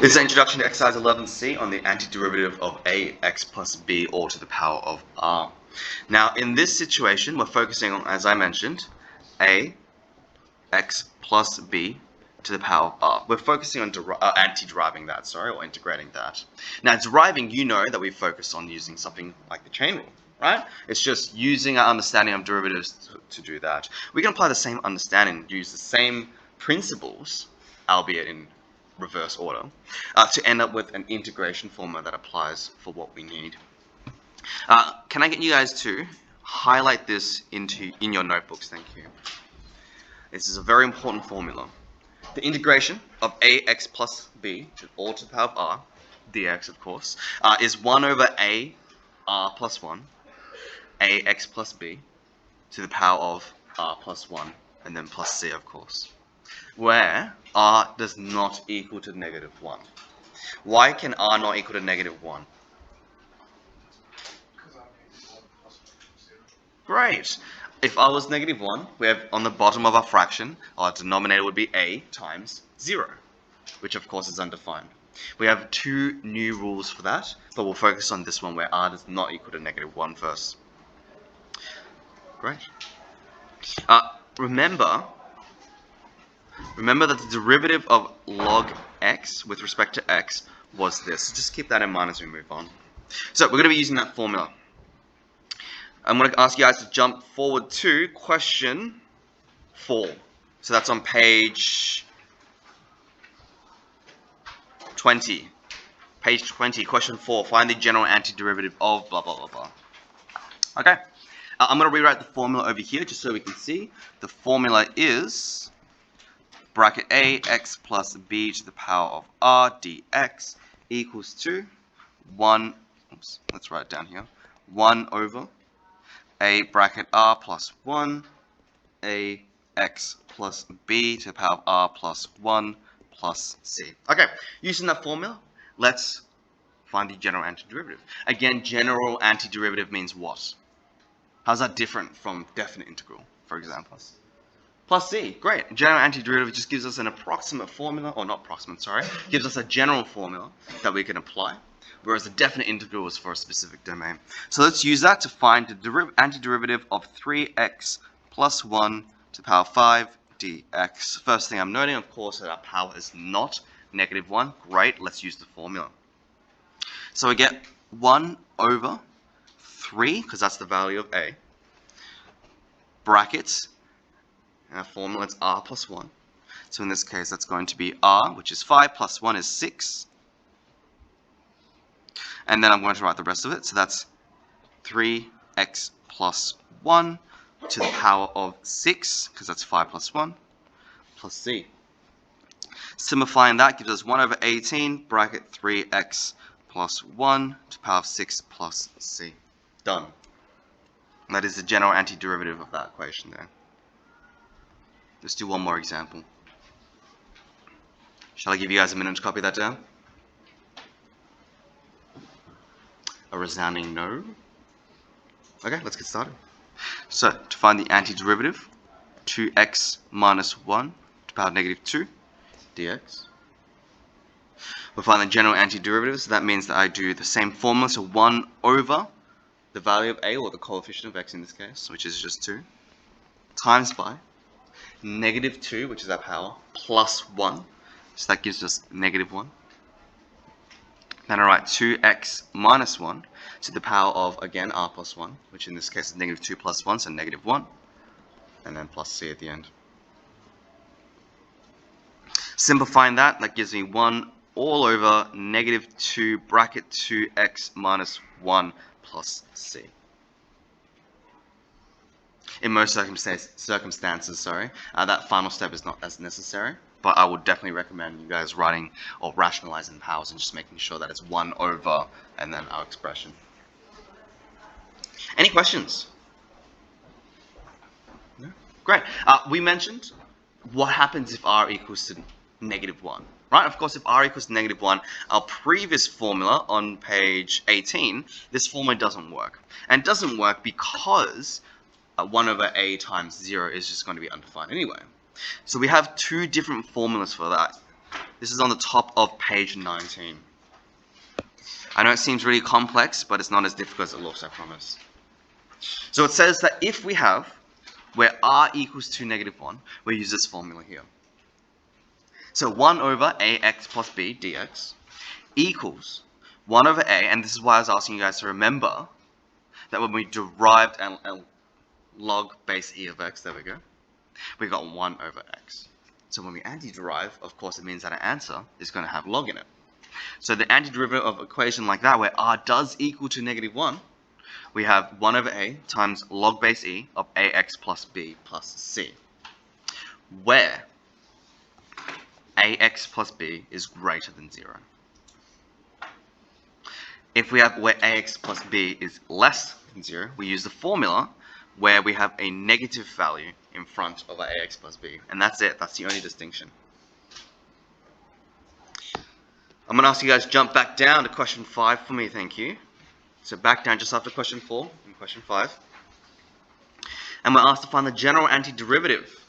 This is an introduction to exercise 11C on the antiderivative of ax plus b all to the power of r. Now, in this situation, we're focusing on, as I mentioned, ax plus b to the power of r. We're focusing on anti-deriving that, or integrating that. Now, deriving, you know that we focus on using something like the chain rule, right? It's just using our understanding of derivatives to do that. We can apply the same understanding, use the same principles, albeit in reverse order, to end up with an integration formula that applies for what we need. Can I get you guys to highlight this in your notebooks? Thank you. This is a very important formula. The integration of ax plus b to all to the power of r, dx of course, is 1 over a r plus 1, ax plus b to the power of r plus 1, and then plus c of course, where r does not equal to -1. Why can r not equal to -1? Great. If r was -1, we have on the bottom of our fraction, our denominator would be a times 0, which of course is undefined. We have two new rules for that, but we'll focus on this one where r does not equal to -1 first. Great. Remember that the derivative of log x with respect to x was this. So just keep that in mind as we move on. So we're going to be using that formula. I'm going to ask you guys to jump forward to question 4. So that's on page 20. Page 20, question 4. Find the general antiderivative of blah, blah, blah, blah. Okay. I'm going to rewrite the formula over here just so we can see. The formula is bracket a x plus b to the power of r dx equals to 1, oops, let's write it down here, 1 over a bracket r plus 1, a x plus b to the power of r plus 1 plus c. Okay, using that formula, let's find the general antiderivative. Again, general antiderivative means what? How's that different from definite integral, for example? Plus c, great. General antiderivative just gives us an approximate formula, or not approximate, sorry, gives us a general formula that we can apply, whereas the definite integral is for a specific domain. So let's use that to find the antiderivative of 3x plus 1 to the power 5 dx. First thing I'm noting, of course, that our power is not -1. Great, let's use the formula. So we get 1 over 3, because that's the value of a, brackets, and our formula is r plus 1. So in this case, that's going to be r, which is 5, plus 1 is 6. And then I'm going to write the rest of it. So that's 3x plus 1 to the power of 6, because that's 5 plus 1, plus c. Simplifying that gives us 1 over 18, bracket 3x plus 1 to the power of 6 plus c. Done. And that is the general antiderivative of that equation there. Let's do one more example. Shall I give you guys a minute to copy that down? A resounding no. Okay, let's get started. So, to find the antiderivative, 2x minus 1 to the power of -2 dx. We'll find the general antiderivative, so that means that I do the same formula, so 1 over the value of a, or the coefficient of x in this case, which is just 2, times by -2, which is our power, plus 1, so that gives us -1. Then I write 2x minus 1 to the power of, again, r plus 1, which in this case is -2 plus 1, so -1, and then plus c at the end. Simplifying that, that gives me 1 all over -2 bracket 2x minus 1 plus c. In most circumstances, that final step is not as necessary, but I would definitely recommend you guys writing or rationalizing powers and just making sure that it's 1 over and then our expression. Any questions? No? Great. We mentioned what happens if r equals to -1, right? Of course, if r equals to -1, our previous formula on page 18, this formula doesn't work. And it doesn't work because 1 over a times 0 is just going to be undefined anyway. So we have two different formulas for that. This is on the top of page 19. I know it seems really complex, but it's not as difficult as it looks, I promise. So it says that if we have where r equals to -1, we use this formula here. So 1 over ax plus b dx equals 1 over a, and this is why I was asking you guys to remember that when we derived and log base e of x, there we go, we got 1 over x. So when we antiderive, of course it means that our answer is going to have log in it. So the antiderivative of an equation like that, where r does equal to -1, we have 1 over a times log base e of ax plus b plus c, where ax plus b is greater than 0. If we have where ax plus b is less than 0, we use the formula where we have a negative value in front of our ax plus b. And that's it. That's the only distinction. I'm going to ask you guys to jump back down to question 5 for me, thank you. So back down just after question 4 and question 5. And we're asked to find the general antiderivative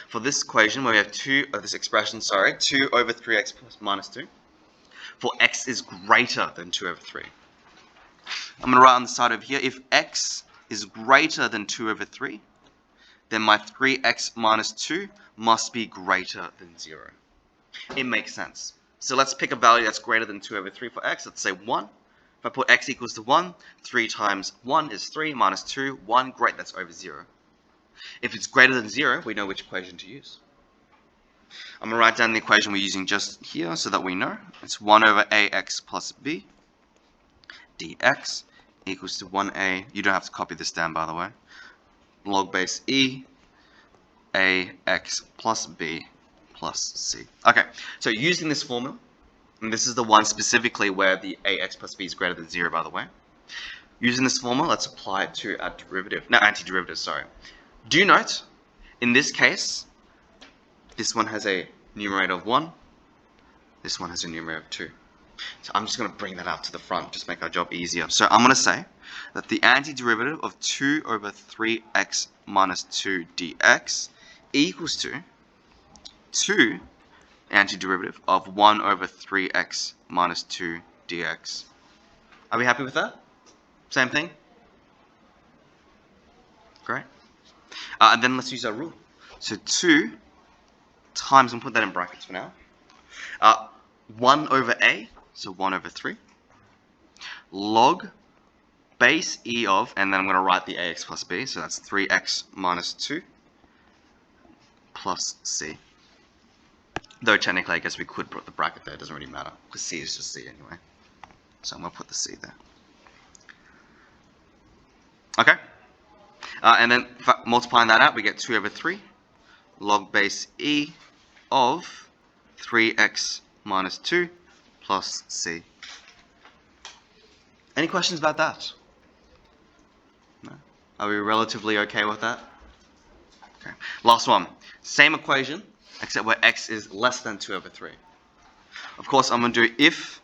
for this equation where we have 2 over 3x plus minus 2. For x is greater than 2 over 3. I'm going to write on the side over here, if x is greater than 2 over 3, then my 3x minus 2 must be greater than 0. It makes sense. So let's pick a value that's greater than 2 over 3 for x. Let's say 1. If I put x equals to 1, 3 times 1 is 3, minus 2, 1, great, that's over 0. If it's greater than 0, we know which equation to use. I'm going to write down the equation we're using just here so that we know. It's 1 over ax plus b dx equals to 1a. You don't have to copy this down, by the way. Log base e ax plus b plus c. Okay, so using this formula, and this is the one specifically where the ax plus b is greater than 0, by the way. Using this formula, let's apply it to our antiderivative, sorry. Do note, in this case, this one has a numerator of 1, this one has a numerator of 2. So I'm just going to bring that up to the front, just make our job easier. So I'm going to say that the antiderivative of 2 over 3x minus 2 dx equals to 2 antiderivative of 1 over 3x minus 2 dx. Are we happy with that? Same thing? Great. And then let's use our rule. So 2 times, and put that in brackets for now, 1 over a, so 1 over 3, log base e of, and then I'm going to write the ax plus b, so that's 3x minus 2 plus c. Though technically I guess we could put the bracket there, it doesn't really matter, because c is just c anyway. So I'm going to put the c there. Okay? And then multiplying that out, we get 2 over 3 log base e of 3x minus 2 plus c. Any questions about that? No? Are we relatively okay with that? Okay. Last one. Same equation, except where x is less than 2 over 3. Of course, I'm going to do if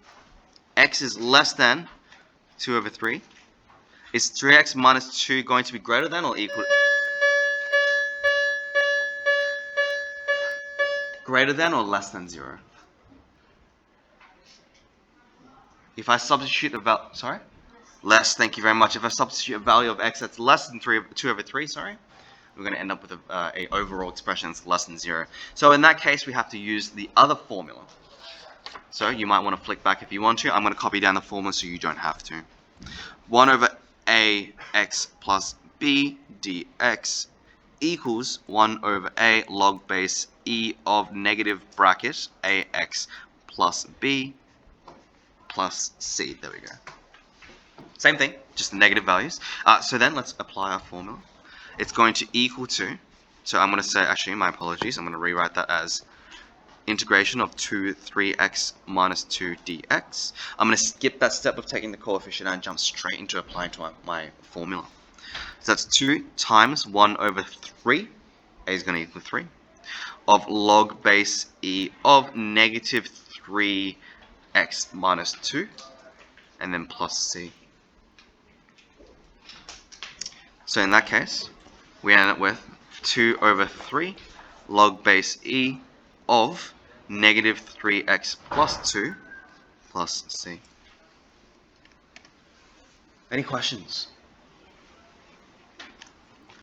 x is less than 2 over 3, is 3x minus 2 going to be greater than or equal? Greater than or less than 0? If I substitute a value, sorry? Less, thank you very much. If I substitute a value of x that's less than 2 over 3, sorry, we're going to end up with a overall expression that's less than 0. So in that case, we have to use the other formula. So you might want to flick back if you want to. I'm going to copy down the formula so you don't have to. 1 over ax plus b dx equals 1 over a log base e of negative bracket ax plus b plus c. There we go. Same thing, just the negative values. So then let's apply our formula. It's going to equal to, so I'm going to say, actually, my apologies, I'm going to rewrite that as integration of 3x minus 2 dx. I'm going to skip that step of taking the coefficient and jump straight into applying to my formula. So that's 2 times 1 over 3, a is going to equal 3, of log base e of negative 3x minus 2, and then plus c. So in that case, we end up with 2 over 3 log base e of negative 3x plus 2 plus c. Any questions?